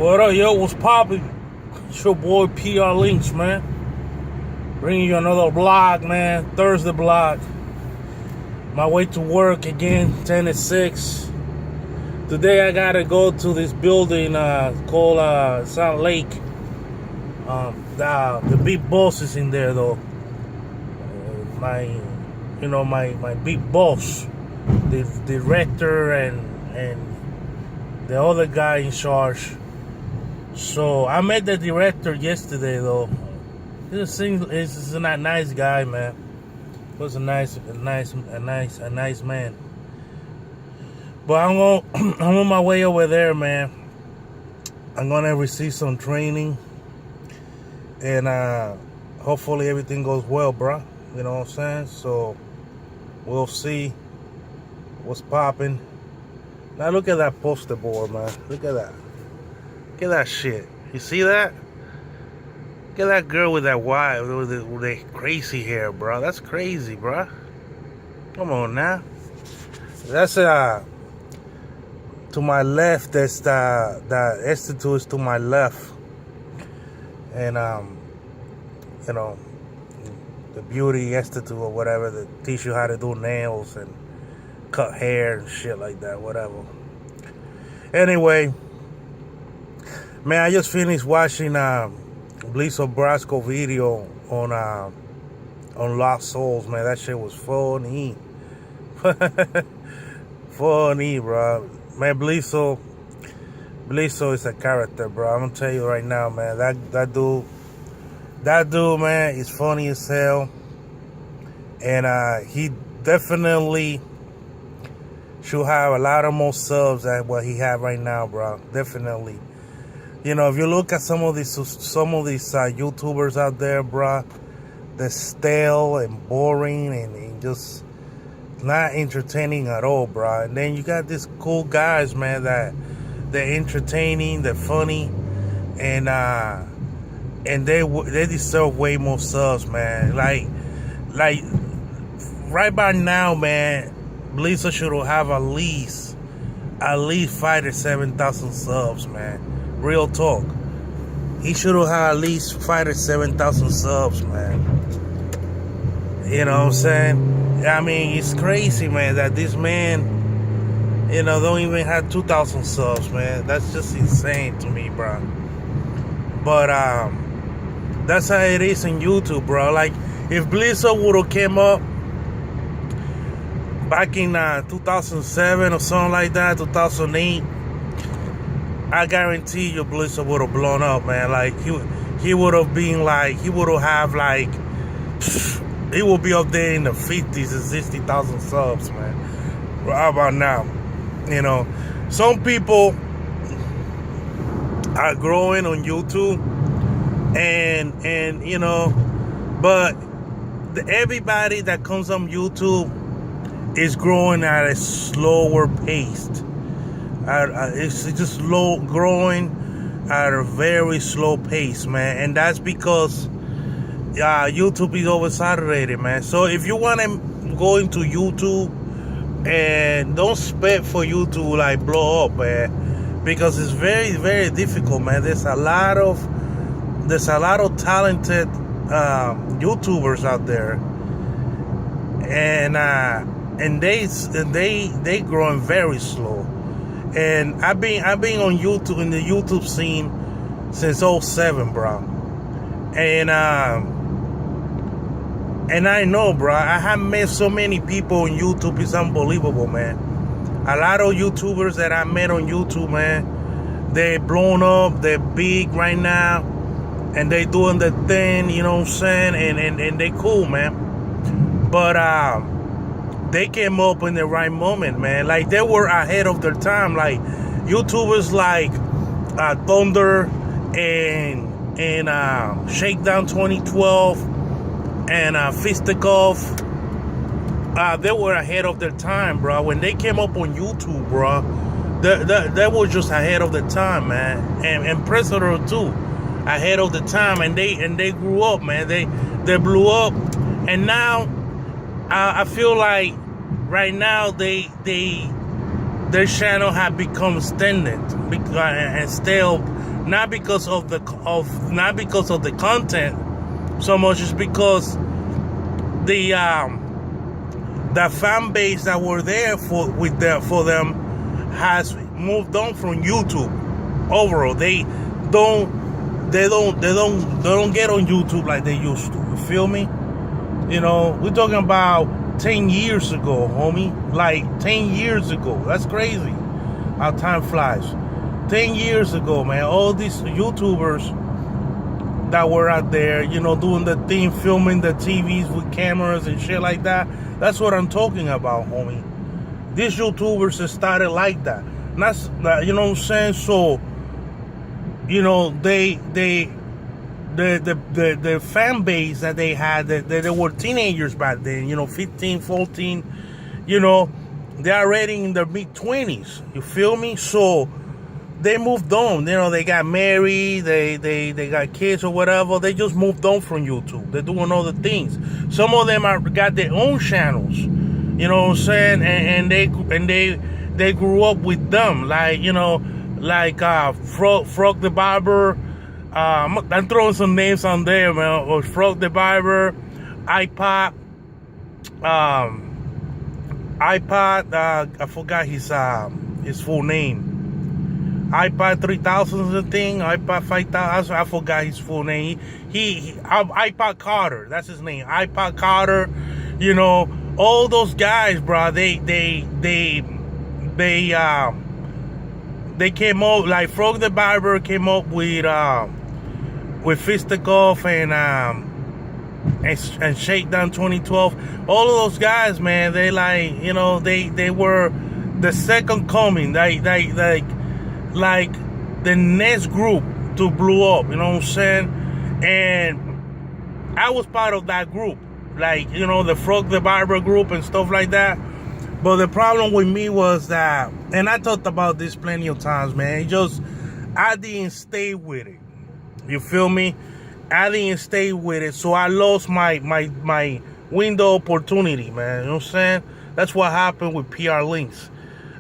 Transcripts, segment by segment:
What up, yo? What's poppin'? It's your boy PR Lynch, man. Bringing you another vlog, man. Thursday vlog. My way to work again, 10 to 6. Today I gotta go to this building called Salt Lake. The big boss is in there though. My big boss, the director and the other guy in charge. So I met the director yesterday though. He's a nice guy, man. He was a nice man. But I'm on my way over there, man. I'm gonna receive some training, and hopefully everything goes well, bro. You know what I'm saying? So we'll see what's popping. Now look at that poster board, man. Look at that. Look at that shit. You see that? Look at that girl with that with the crazy hair, bro. That's crazy, bro. Come on now. That's to my left. That's the institute is to my left, and the beauty institute or whatever that teach you how to do nails and cut hair and shit like that, whatever. Anyway, man, I just finished watching Bliso Brasco video on Lost Souls, man. That shit was funny. Funny, bro. Man, Bliso is a character, bro. I'm gonna tell you right now, man. That dude, man, is funny as hell, and he definitely should have a lot of more subs than what he have right now, bro. Definitely. You know, if you look at some of these YouTubers out there, bro, they're stale and boring and just not entertaining at all, bro. And then you got these cool guys, man, that they're entertaining, they're funny, and they deserve way more subs, man. Like right by now, man, Blizzard should have at least 5 to 7,000 subs, man. Real talk. He should have at least 5 to 7,000 subs, man. You know what I'm saying? I mean, it's crazy, man, that this man, don't even have 2,000 subs, man. That's just insane to me, bro. But that's how it is in YouTube, bro. Like, if Blizzard would have came up back in 2007 or something like that, 2008, I guarantee you Blizzard would have blown up, man. Like, he would have been like, he would be up there in the 50s and 60,000 subs, man. How about now? Some people are growing on YouTube, and but everybody that comes on YouTube is growing at a slower pace. It's just growing at a very slow pace, man. And that's because YouTube is oversaturated, man. So if you want to go into YouTube, and don't expect for you to like blow up, man, because it's very, very difficult, man. There's a lot of talented YouTubers out there, and they growing very slow. And I've been on YouTube, in the YouTube scene, since 2007, bro. And I know, bro, I have met so many people on YouTube. It's unbelievable, man. A lot of YouTubers that I met on YouTube, man, they're blown up, they're big right now, and they doing the thing, you know what I'm saying? And they cool, man. But they came up in the right moment, man. Like, they were ahead of their time. Like, YouTubers like Thunder and Shakedown 2012 and Fisticuff, they were ahead of their time, bro. When they came up on YouTube, bro, they were just ahead of the time, man. And Predator too, ahead of the time. And they grew up, man. They blew up, and now I feel like right now they their channel had become stagnant and stale, not because of the content so much, as because the fan base that were there for them has moved on from YouTube. Overall, they don't get on YouTube like they used to. You feel me? You know, we're talking about 10 years ago, homie. Like 10 years ago. That's crazy how time flies. 10 years ago, man, all these YouTubers that were out there, you know, doing the thing, filming the TVs with cameras and shit like that. That's what I'm talking about, homie. These YouTubers started like that. And that's, you know what I'm saying? So, you know, the fan base that they had, they were teenagers back then, you know, 15, 14, you know, they're already in their mid-20s. You feel me? So they moved on. You know, they got married, they got kids or whatever. They just moved on from YouTube. They're doing other things. Some of them got their own channels. You know what I'm saying? And they grew up with them. Like, you know, like Frog the Barber. I'm throwing some names on there, man. Or Frog the Barber, iPod. I forgot his full name. iPod 3000 is the thing. iPod 5000. I forgot his full name. He iPod Carter. That's his name. iPod Carter. You know, all those guys, bro. They came up, like Frog the Barber came up with Fisticuff and Shakedown 2012. All of those guys, man, they like, you know, they were the second coming, like the next group to blow up, you know what I'm saying? And I was part of that group, like, you know, the Frog the Barber group and stuff like that. But the problem with me was that, and I talked about this plenty of times, man, I didn't stay with it. You feel me? I didn't stay with it, so I lost my window opportunity, man. You know what I'm saying? That's what happened with PR Links.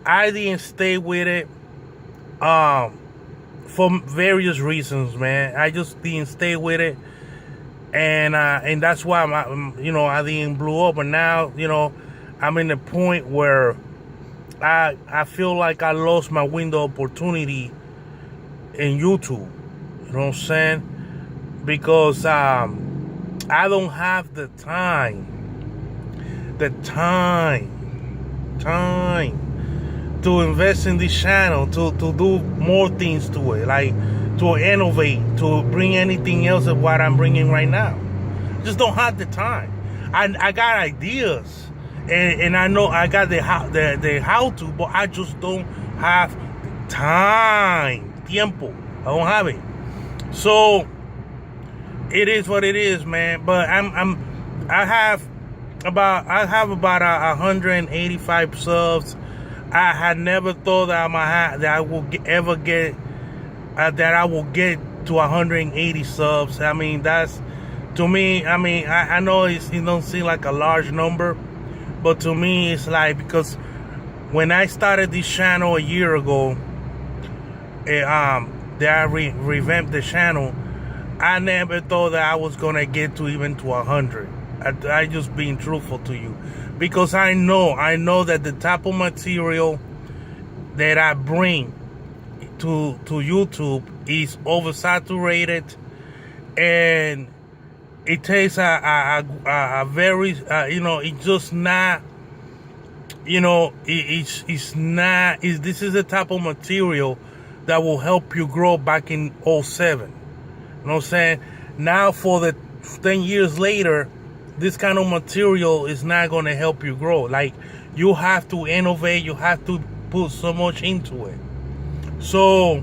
I didn't stay with it for various reasons, man. I just didn't stay with it, and that's why you know, I didn't blow up. And now, you know, I'm in the point where I feel like I lost my window opportunity in YouTube. You know what I'm saying? Because I don't have the time to invest in this channel, to do more things to it, like to innovate, to bring anything else of what I'm bringing right now. Just don't have the time. I got ideas, and I know I got the how to, but I just don't have tiempo. I don't have it. So it is what it is, man. But I have about 185 subs. I had never thought that I will ever get that I will get to 180 subs. I mean, that's, to me, I mean, I know it don't seem like a large number, but to me it's like, because when I started this channel a year ago, they revamped the channel. I never thought that I was gonna get to even to 100. I just being truthful to you, because I know that the type of material that I bring to YouTube is oversaturated, and it takes a very you know, it's just not, you know, it's not, this is the type of material that will help you grow back in 07. You know what I'm saying? Now, for the 10 years later, this kind of material is not going to help you grow. Like, you have to innovate, you have to put so much into it. So,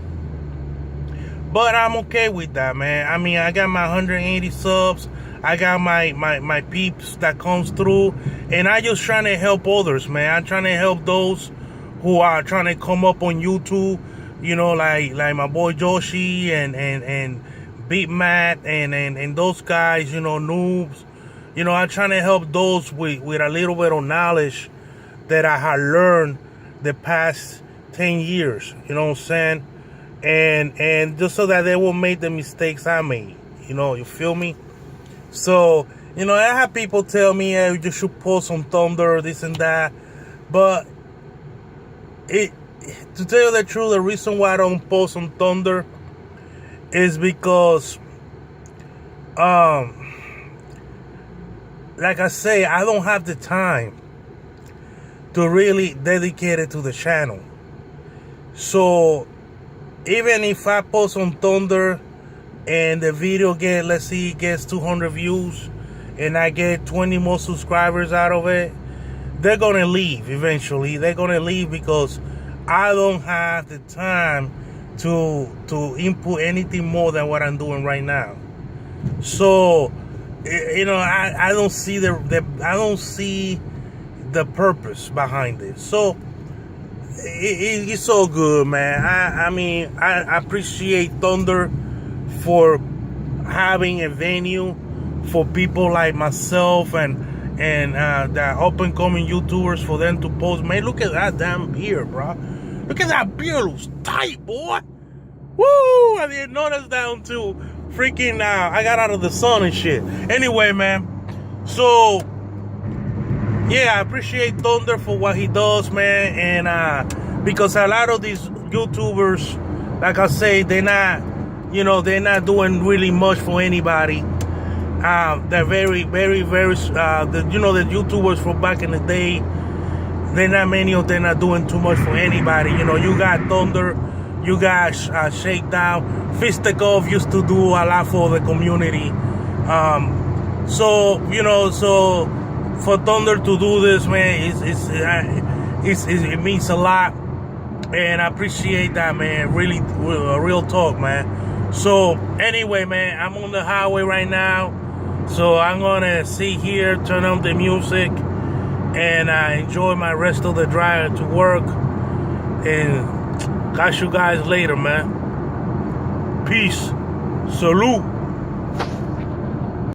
but I'm okay with that, man. I mean, I got my 180 subs, I got my peeps that comes through, and I just trying to help others, man. I'm trying to help those who are trying to come up on YouTube, you know, like my boy Joshi and Beat Matt and those guys, you know, noobs. You know, I'm trying to help those with a little bit of knowledge that I had learned the past 10 years. You know what I'm saying? And just so that they won't make the mistakes I made. You feel me? So, I have people tell me, hey, you should post some Thunder, this and that. But to tell you the truth, the reason why I don't post some Thunder is because, like I say, I don't have the time to really dedicate it to the channel. So, even if I post on Thunder and the video gets 200 views and I get 20 more subscribers out of it, they're going to leave eventually. They're going to leave because I don't have the time to input anything more than what I'm doing right now. So, I don't see the purpose behind it. So it's so good, man. I appreciate Thunder for having a venue for people like myself and the up and coming YouTubers, for them to post. Man, look at that damn beard, bro. Look at that beard, looks tight, boy. Woo! I didn't notice down to freaking I got out of the sun and shit. Anyway, man. So yeah, I appreciate Thunder for what he does, man. And because a lot of these YouTubers, like I say, they're not doing really much for anybody. They're very, very, very, the YouTubers from back in the day, they're not many of them are doing too much for anybody. You got Thunder, you got Shakedown. Fistikov used to do a lot for the community. So for Thunder to do this, man, it means a lot, and I appreciate that, man. Really, real talk, man. So anyway, man, I'm on the highway right now, so I'm gonna sit here, turn on the music, and enjoy my rest of the drive to work. And catch you guys later, man. Peace. Salute.